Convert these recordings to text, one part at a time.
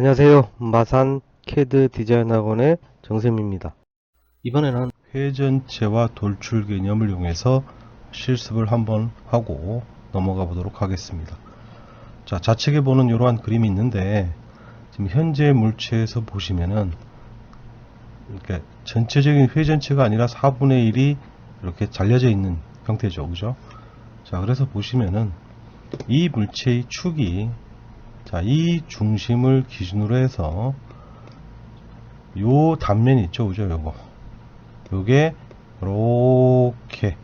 안녕하세요. 마산 CAD 디자인 학원의 정쌤입니다. 이번에는 회전체와 돌출 개념을 이용해서 실습을 한번 하고 넘어가 보도록 하겠습니다. 자, 좌측에 보는 이러한 그림이 있는데 지금 현재 물체에서 보시면은 이렇게 전체적인 회전체가 아니라 4분의 1이 이렇게 잘려져 있는 형태죠. 그죠? 자, 그래서 보시면은 이 물체의 축이 자, 이 중심을 기준으로 해서 요 단면이 있죠, 그죠? 요게 이렇게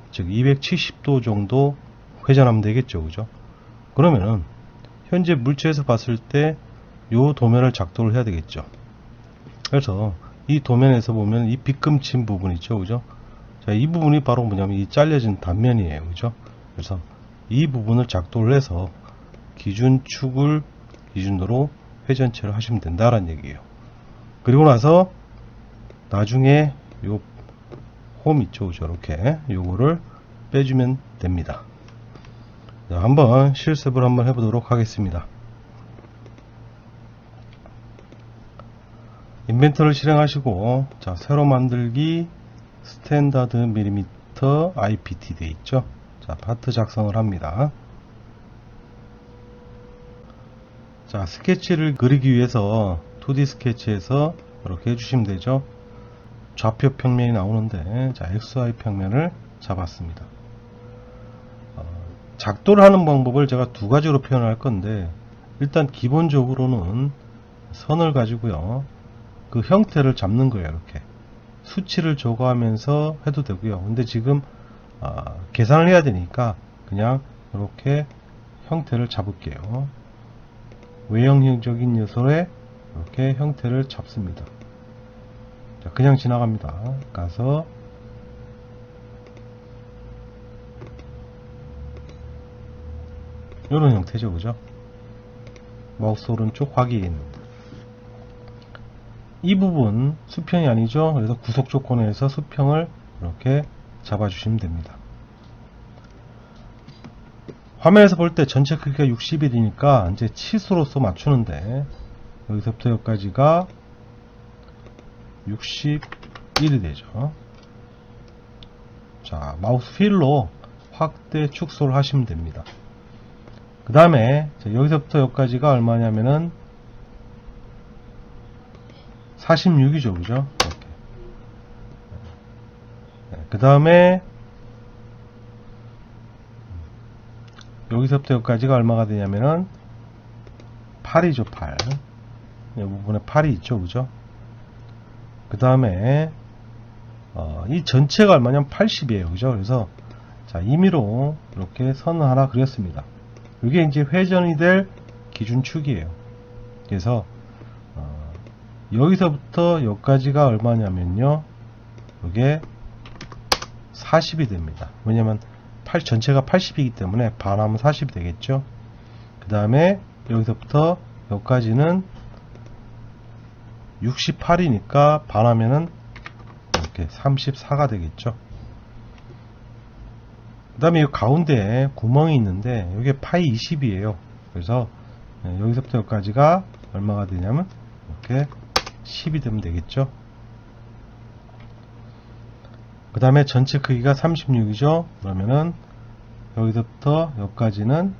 즉 270도 정도 회전하면 되겠죠, 그죠? 그러면은 현재 물체에서 봤을 때 요 도면을 작도를 해야 되겠죠. 그래서 이 도면에서 보면 이 빗금친 부분 있죠, 그죠? 자, 이 부분이 바로 뭐냐면 이 잘려진 단면이에요, 그죠? 그래서 이 부분을 작도를 해서 기준축을 기준으로 회전체를 하시면 된다라는 얘기예요. 그리고 나서 나중에 요 홈 있죠, 이렇게 요거를 빼주면 됩니다. 자, 한번 실습을 한번 해보도록 하겠습니다. 인벤터를 실행하시고 자, 새로 만들기 스탠다드 밀리미터 IPT 돼 있죠. 자, 파트 작성을 합니다. 자, 스케치를 그리기 위해서 2D 스케치에서 이렇게 해주시면 되죠. 좌표 평면이 나오는데 자, XY 평면을 잡았습니다. 작도를 하는 방법을 제가 두 가지로 표현할 건데 일단 기본적으로는 선을 가지고요, 그 형태를 잡는 거예요. 이렇게 수치를 조거하면서 해도 되고요. 근데 지금 계산을 해야 되니까 그냥 이렇게 형태를 잡을게요. 외형적인 요소에 이렇게 형태를 잡습니다. 자, 그냥 지나갑니다. 가서 이런 형태죠, 그죠? 마우스 오른쪽 확인. 이 부분 수평이 아니죠. 그래서 구속 조건에서 수평을 이렇게 잡아주시면 됩니다. 화면에서 볼 때 전체 크기가 60이니까 이제 치수로서 맞추는데 여기서부터 여기까지가 61이 되죠. 자, 마우스 휠로 확대 축소를 하시면 됩니다. 그 다음에 여기서부터 여기까지가 얼마냐면은 46이죠, 그죠? 이렇게. 그 다음에 여기서부터 여기까지가 얼마가 되냐면은 8이죠, 8. 이 부분에 8이 있죠, 그죠? 그 다음에 이 전체가 얼마냐면 80이에요, 그죠? 그래서 자, 임의로 이렇게 선을 하나 그렸습니다. 이게 이제 회전이 될 기준축이에요. 그래서 여기서부터 여기까지가 얼마냐면요, 이게 40이 됩니다. 왜냐면 전체가 80이기 때문에 반하면 40이 되겠죠. 그 다음에 여기서부터 여기까지는 68이니까 반하면은 이렇게 34가 되겠죠. 그 다음에 이 가운데에 구멍이 있는데 이게 파이 20이에요. 그래서 여기서부터 여기까지가 얼마가 되냐면 이렇게 10이 되면 되겠죠. 그 다음에 전체 크기가 36이죠. 그러면은 여기서부터 여기까지는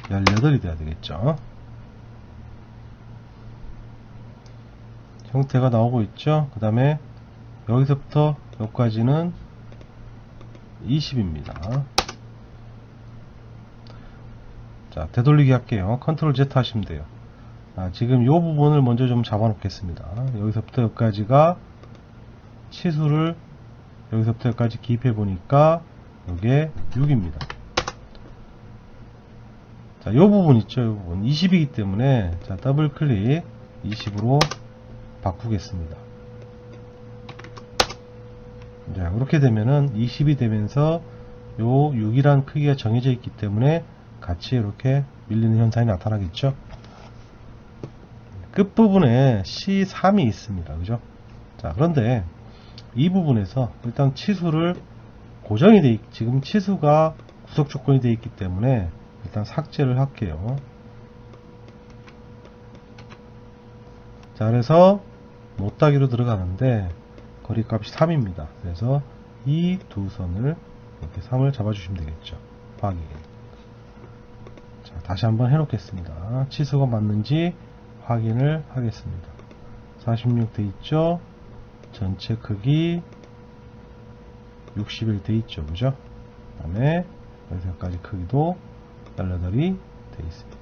18이 돼야 되겠죠. 형태가 나오고 있죠. 그 다음에 여기서부터 여기까지는 20입니다. 자, 되돌리기 할게요. 컨트롤 Z 하시면 돼요. 지금 이 부분을 먼저 좀 잡아 놓겠습니다. 여기서부터 여기까지가 치수를 여기서부터 여기까지 기입해 보니까 이게 6입니다. 자, 이 부분 있죠. 이 부분 20이기 때문에 자, 더블 클릭 20으로 바꾸겠습니다. 자, 그렇게 되면은 20이 되면서 요 6이란 크기가 정해져 있기 때문에 같이 이렇게 밀리는 현상이 나타나겠죠. 끝부분에 C3이 있습니다. 그죠? 자, 그런데 이 부분에서 일단 치수를 고정이 지금 치수가 구속 조건이 되어 있기 때문에 일단 삭제를 할게요. 자, 그래서 못따기로 들어가는데 거리값이 3입니다. 그래서 이 두 선을 이렇게 3을 잡아주시면 되겠죠. 확인. 자, 다시 한번 해놓겠습니다. 치수가 맞는지 확인을 하겠습니다. 46 돼 있죠? 전체 크기 61 돼 있죠. 그죠? 그 다음에 여기서까지 크기도 18이 돼 있습니다.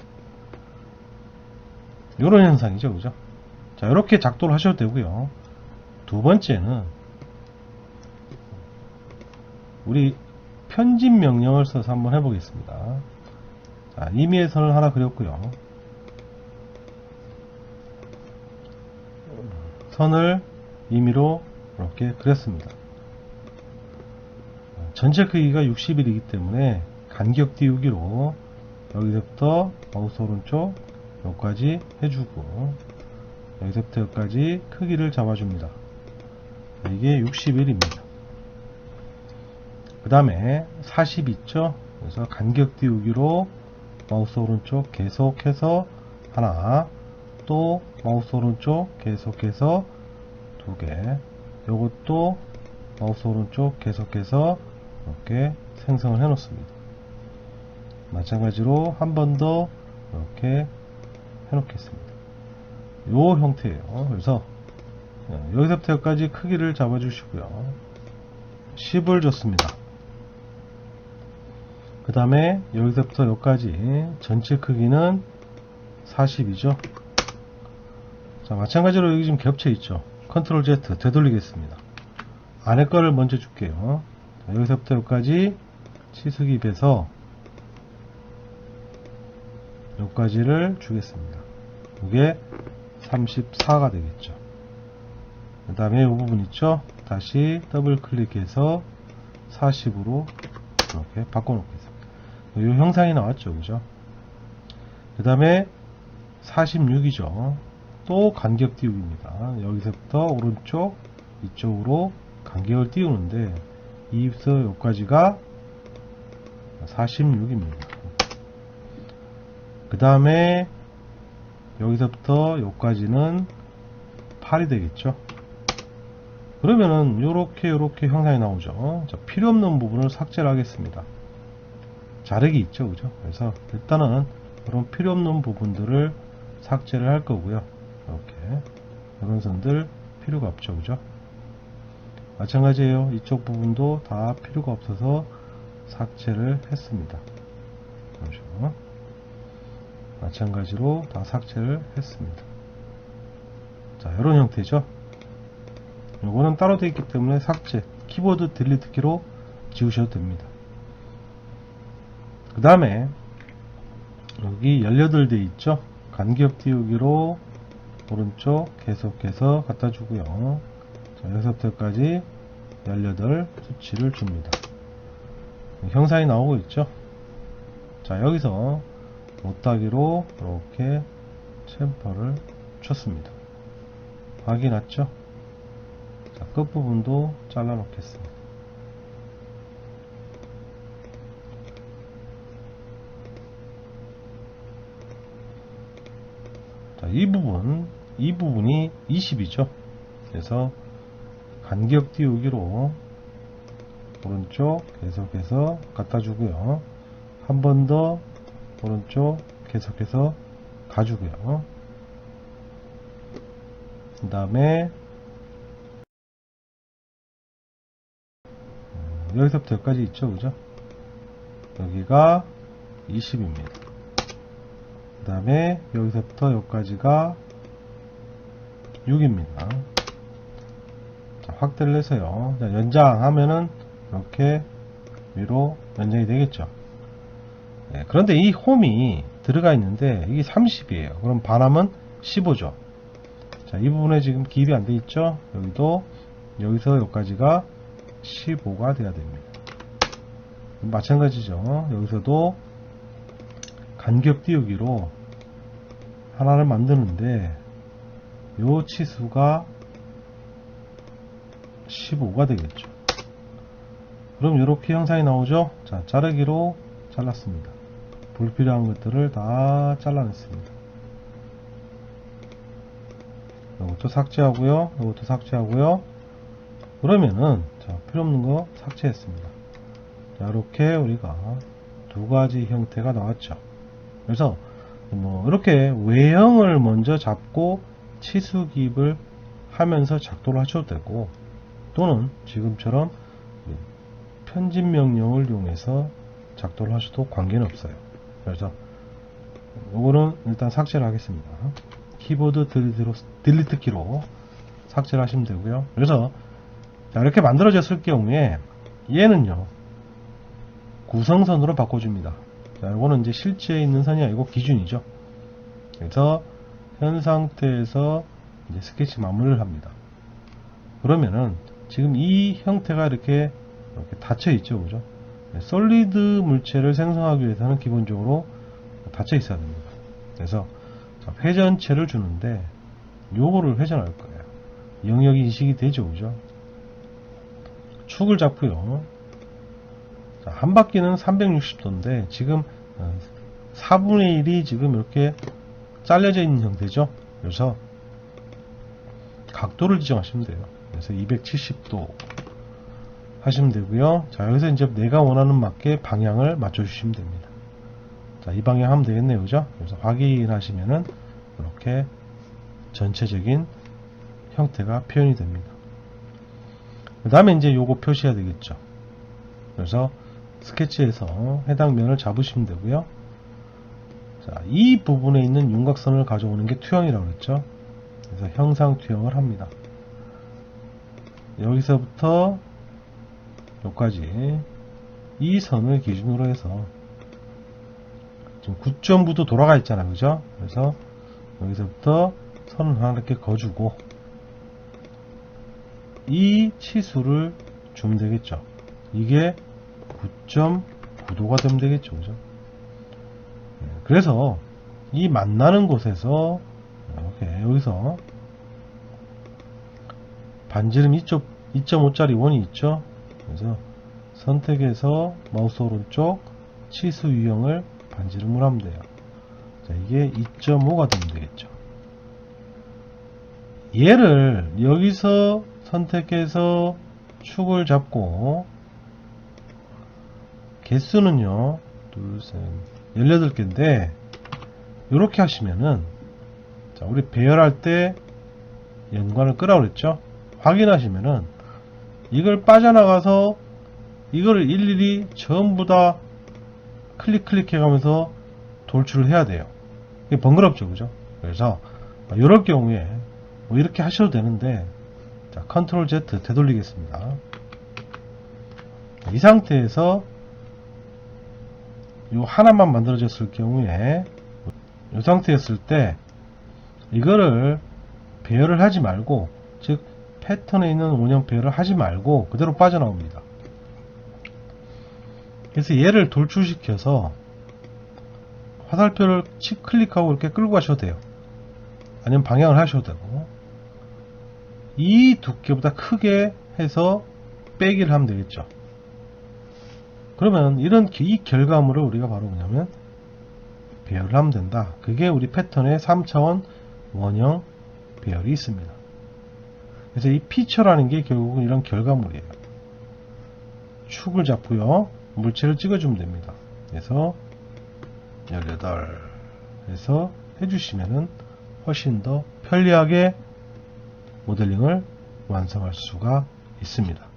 이런 현상이죠. 그죠? 자, 이렇게 작도를 하셔도 되고요. 두 번째는 우리 편집 명령을 써서 한번 해보겠습니다. 자, 임의의 선을 하나 그렸고요. 선을 임의로 이렇게 그렸습니다. 전체 크기가 60일이기 때문에 간격 띄우기로 여기서부터 마우스 오른쪽 여기까지 해주고 여기서부터 여기까지 크기를 잡아줍니다. 이게 60일입니다. 그 다음에 40 있죠? 그래서 간격 띄우기로 마우스 오른쪽 계속해서 하나, 또 마우스 오른쪽 계속해서 두 개, 요것도 마우스 오른쪽 계속해서 이렇게 생성을 해 놓습니다. 마찬가지로 한 번 더 이렇게 해 놓겠습니다. 요 형태예요. 그래서 여기서부터 여기까지 크기를 잡아 주시고요. 10을 줬습니다. 그 다음에 여기서부터 여기까지 전체 크기는 40이죠. 자, 마찬가지로 여기 지금 겹쳐 있죠. 컨트롤 Z 되돌리겠습니다. 안에 거를 먼저 줄게요. 자, 여기서부터 여기까지 치수기 배서 여기까지를 주겠습니다. 이게 34가 되겠죠. 그 다음에 이 부분 있죠. 다시 더블 클릭해서 40으로 이렇게 바꿔놓겠습니다. 이 형상이 나왔죠. 그죠? 그 다음에 46이죠. 또 간격 띄우기입니다. 여기서부터 오른쪽 이쪽으로 간격을 띄우는데 이부터 여기까지가 46입니다. 그 다음에 여기서부터 여기까지는 8이 되겠죠. 그러면은 요렇게 형상이 나오죠. 자, 필요 없는 부분을 삭제를 하겠습니다. 자르기 있죠. 그죠? 그래서 일단은 그런 필요 없는 부분들을 삭제를 할 거고요. 이렇게 이런 선들 필요가 없죠. 그죠? 마찬가지예요. 이쪽 부분도 다 필요가 없어서 삭제를 했습니다. 잠시만요. 마찬가지로 다 삭제를 했습니다. 자, 이런 형태죠. 요거는 따로 되어 있기 때문에 삭제, 키보드 딜리트 키로 지우셔도 됩니다. 그 다음에 여기 18대 있죠. 간격 띄우기로 오른쪽 계속해서 갖다 주고요. 자, 여기서부터까지 18 수치를 줍니다. 형상이 나오고 있죠. 자, 여기서 못따기로 이렇게 챔퍼를 쳤습니다. 확인했죠? 자, 끝부분도 잘라 놓겠습니다. 자, 이 부분이 20이죠. 그래서 간격 띄우기로 오른쪽 계속해서 갖다 주고요. 한 번 더 오른쪽 계속해서 가주고요. 그 다음에 여기서부터 여기까지 있죠. 그죠? 여기가 20입니다. 그 다음에 여기서부터 여기까지가 6입니다. 자, 확대를 해서요. 자, 연장하면은 이렇게 위로 연장이 되겠죠. 네, 그런데 이 홈이 들어가 있는데 이게 30이에요. 그럼 반함은 15죠. 자, 이 부분에 지금 기입이 안 돼 있죠. 여기도 여기서 여기까지가 15가 돼야 됩니다. 마찬가지죠. 여기서도 간격 띄우기로 하나를 만드는데 요 치수가 15가 되겠죠. 그럼 이렇게 형상이 나오죠. 자, 자르기로 잘랐습니다. 불필요한 것들을 다 잘라냈습니다. 이것도 삭제하고요. 이것도 삭제하고요. 그러면은 자, 필요없는 거 삭제했습니다. 자, 이렇게 우리가 두 가지 형태가 나왔죠. 그래서 뭐 이렇게 외형을 먼저 잡고 치수 기입을 하면서 작도를 하셔도 되고, 또는 지금처럼 편집 명령을 이용해서 작도를 하셔도 관계는 없어요. 그래서 이거는 일단 삭제를 하겠습니다. 키보드 딜리트 키로 삭제를 하시면 되고요. 그래서 자, 이렇게 만들어졌을 경우에 얘는요 구성선으로 바꿔줍니다. 자, 이거는 이제 실제 있는 선이 아니고 기준이죠. 그래서 현 상태에서 이제 스케치 마무리를 합니다. 그러면은 지금 이 형태가 이렇게 닫혀 있죠, 그죠? 솔리드 물체를 생성하기 위해서는 기본적으로 닫혀 있어야 됩니다. 그래서 회전체를 주는데 요거를 회전할 거예요. 영역이 인식이 되죠, 그죠? 축을 잡고요. 자, 한 바퀴는 360도인데 지금 4분의 1이 지금 이렇게 잘려져 있는 형태죠. 그래서 각도를 지정하시면 돼요. 그래서 270도 하시면 되고요. 자, 여기서 이제 내가 원하는 맞게 방향을 맞춰주시면 됩니다. 자, 이 방향 하면 되겠네요, 그죠? 그래서 확인하시면은 이렇게 전체적인 형태가 표현이 됩니다. 그 다음에 이제 요거 표시해야 되겠죠. 그래서 스케치에서 해당 면을 잡으시면 되고요. 자, 이 부분에 있는 윤곽선을 가져오는 게 투영이라고 그랬죠. 그래서 형상 투영을 합니다. 여기서부터 여기까지 이 선을 기준으로 해서 지금 9.9도 돌아가 있잖아요, 그죠? 그래서 여기서부터 선을 하나 이렇게 그어주고 이 치수를 주면 되겠죠. 이게 9.9도가 되면 되겠죠, 그죠? 그래서 이 만나는 곳에서 이렇게 여기서 반지름 이쪽 2.5짜리 원이 있죠. 그래서 선택해서 마우스 오른쪽 치수 유형을 반지름으로 하면 돼요. 자, 이게 2.5가 되면 되겠죠. 얘를 여기서 선택해서 축을 잡고 개수는요 18개인데 이렇게 하시면은 자, 우리 배열할 때 연관을 끄라고 그랬죠. 확인하시면은 이걸 빠져나가서 이거를 일일이 전부 다 클릭해 가면서 돌출을 해야 돼요. 이게 번거롭죠, 그죠? 그래서 이럴 경우에 뭐 이렇게 하셔도 되는데, 자, 컨트롤 Z 되돌리겠습니다. 이 상태에서 요 하나만 만들어졌을 경우에 이 상태였을 때 이거를 배열을 하지 말고, 즉 패턴에 있는 원형 배열을 하지 말고 그대로 빠져나옵니다. 그래서 얘를 돌출시켜서 화살표를 클릭하고 이렇게 끌고 가셔도 돼요. 아니면 방향을 하셔도 되고, 이 두께보다 크게 해서 빼기를 하면 되겠죠. 그러면 이 결과물을 우리가 바로 뭐냐면 배열을 하면 된다. 그게 우리 패턴의 3차원 원형 배열이 있습니다. 그래서 이 피처라는 게 결국은 이런 결과물이에요. 축을 잡고요, 물체를 찍어주면 됩니다. 그래서 18 해서 해주시면은 훨씬 더 편리하게 모델링을 완성할 수가 있습니다.